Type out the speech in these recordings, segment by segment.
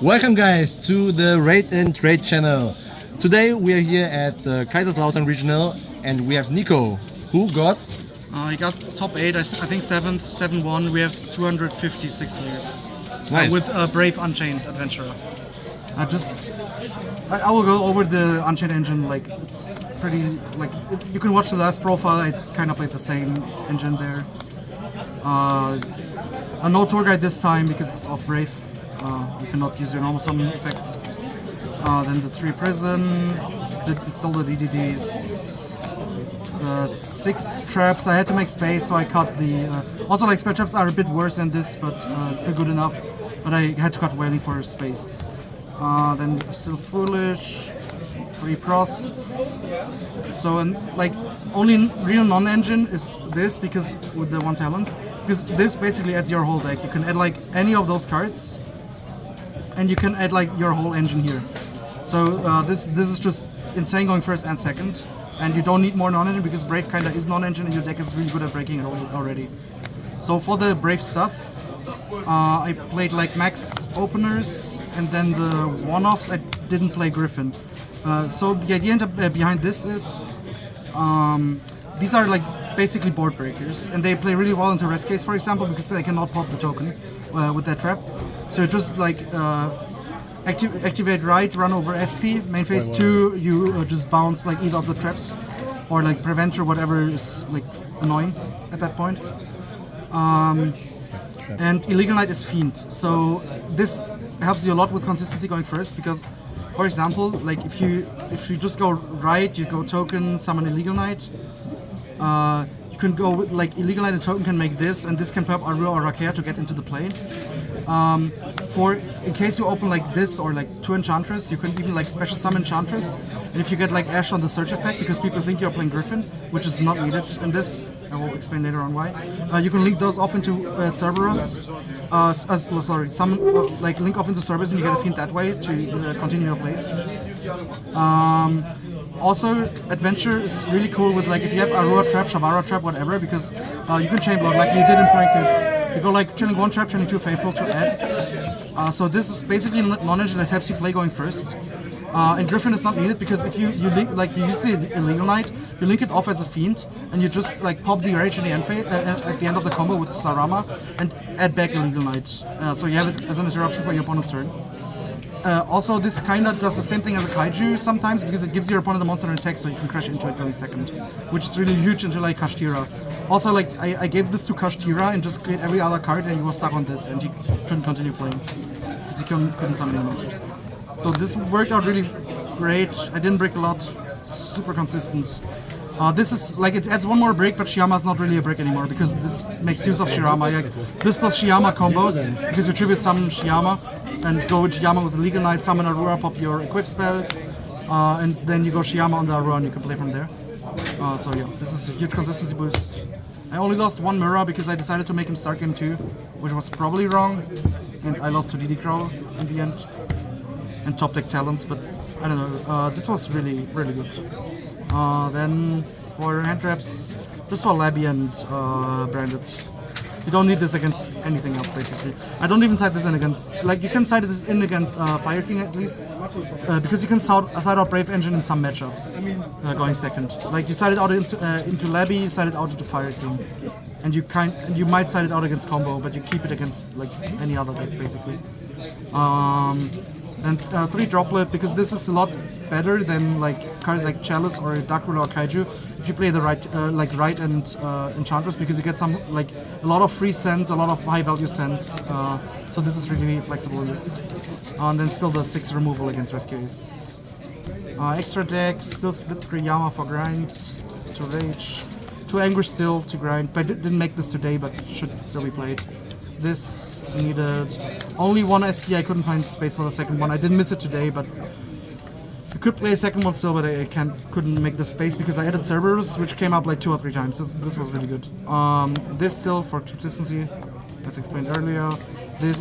Welcome guys to the Raid and Trade channel. Today we are here at the Kaiserslautern regional and we have Niko, who got... He got top 8, I think 7th, 7-1. We have 256 players. Nice. With a Brave Unchained adventurer. I will go over the Unchained engine. Like, it's pretty, like, you can watch the last profile. I kind of played the same engine there. No tour guide this time because of Brave. You cannot use your normal summon effects. Then the 3 prison, still the DDDs. 6 traps. I had to make space, so I cut the. Also, like, spare traps are a bit worse than this, but still good enough. But I had to cut wailing for space. Then still foolish. 3 pros. So, and like, only real non-engine is this because with the 1 talents, because this basically adds your whole deck. You can add like any of those cards, and you can add like your whole engine here. So this is just insane going first and second. And you don't need more non-engine because Brave kinda is non-engine and your deck is really good at breaking it already. So for the Brave stuff, I played like max openers and then the one-offs. I didn't play Griffin. So the idea behind this is these are like basically board breakers and they play really well into rest case, for example, because they cannot pop the token with that trap. So just like activate right, run over SP, main phase 2, you just bounce like either of the traps or like prevent or whatever is like annoying at that point. And Illegal Knight is Fiend, so this helps you a lot with consistency going first because, for example, like if you just go right, you go token, summon Illegal Knight. You can go with, like, Illegal Knight and token can make this, and this can pop Arua or Rakea to get into the play. For in case you open like this or like 2 Enchantress, you can even like special summon Enchantress. And if you get like Ash on the search effect, because people think you're playing Griffin, which is not needed in this, I will explain later on why. You can link those off into Cerberus. Like link off into Cerberus and you get a Fiend that way to continue your plays. Also, Adventure is really cool with like if you have Arua Trap, Shavara Trap, whatever, because you can chain block like you did in practice. You go like chaining 1 trap, chaining 2 faithful to add. So this is basically non-engine that helps you play going first. And Griffin is not needed because if you link, like you use the Illegal Knight, you link it off as a Fiend, and you just like pop the rage in the end at the end of the combo with Sarama and add back Illegal Knight. So you have it as an interruption for your opponent's turn. Also, this kinda does the same thing as a Kaiju sometimes because it gives your opponent a monster in attack so you can crash into it going second, which is really huge into like Kashtira. Also, like I gave this to Kashtira and just cleared every other card and he was stuck on this and he couldn't continue playing because he couldn't summon any monsters. So this worked out really great. I didn't break a lot, super consistent. This is like it adds 1 more break, but Shiyama is not really a break anymore because this makes use of Shirama. Like, this plus Shiyama combos because you tribute summon Shiyama and go with Shiyama with the Legal Knight, summon Arura, pop your equip spell, and then you go Shiyama on the Arura and you can play from there. So yeah, this is a huge consistency boost. I only lost 1 mirror because I decided to make him start game 2, which was probably wrong, and I lost to DD Crow in the end, and top deck talents, but I don't know, this was really, really good. Then for hand traps, just for Labby and Branded. You don't need this against anything else, basically. I don't even side this in against, like, you can side this in against Fire King at least, because you can side out Brave Engine in some matchups, going second. Like, you side it out into Labby, you side it out into Fire King, and you might side it out against combo, but you keep it against like any other deck, basically. And 3 droplet, because this is a lot better than like cards like Chalice or Dark Ruler or Kaiju if you play the right right and Enchantress, because you get some like a lot of free sense, a lot of high value sense. So this is really flexible in this. And then still the 6 removal against Rescue Ace. Extra deck, still split Griyama for grind, to rage, 2 Anguish still to grind, but I didn't make this today, but should still be played. This needed only 1 SP. I couldn't find space for the second one. I didn't miss it today, but I could play a second one still, but I couldn't make the space because I added Cerberus, which came up like 2 or 3 times. So this was really good. This still for consistency, as explained earlier. This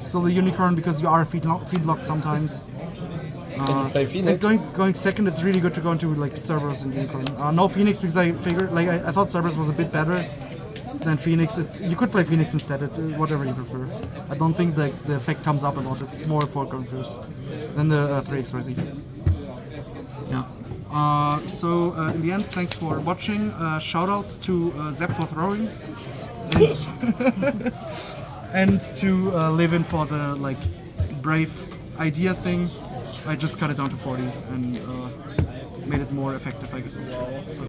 still the unicorn because you are feed locked sometimes. And going second, it's really good to go into like Cerberus and unicorn. No Phoenix because I figured I thought Cerberus was a bit better. than Phoenix. You could play Phoenix instead, whatever you prefer. I don't think the effect comes up a lot. It's more 4 counters than the 3x Yeah. So in the end, thanks for watching. Shoutouts to Zep for throwing, and to Levin for the like brave idea thing. I just cut it down to 40 and made it more effective, I guess. So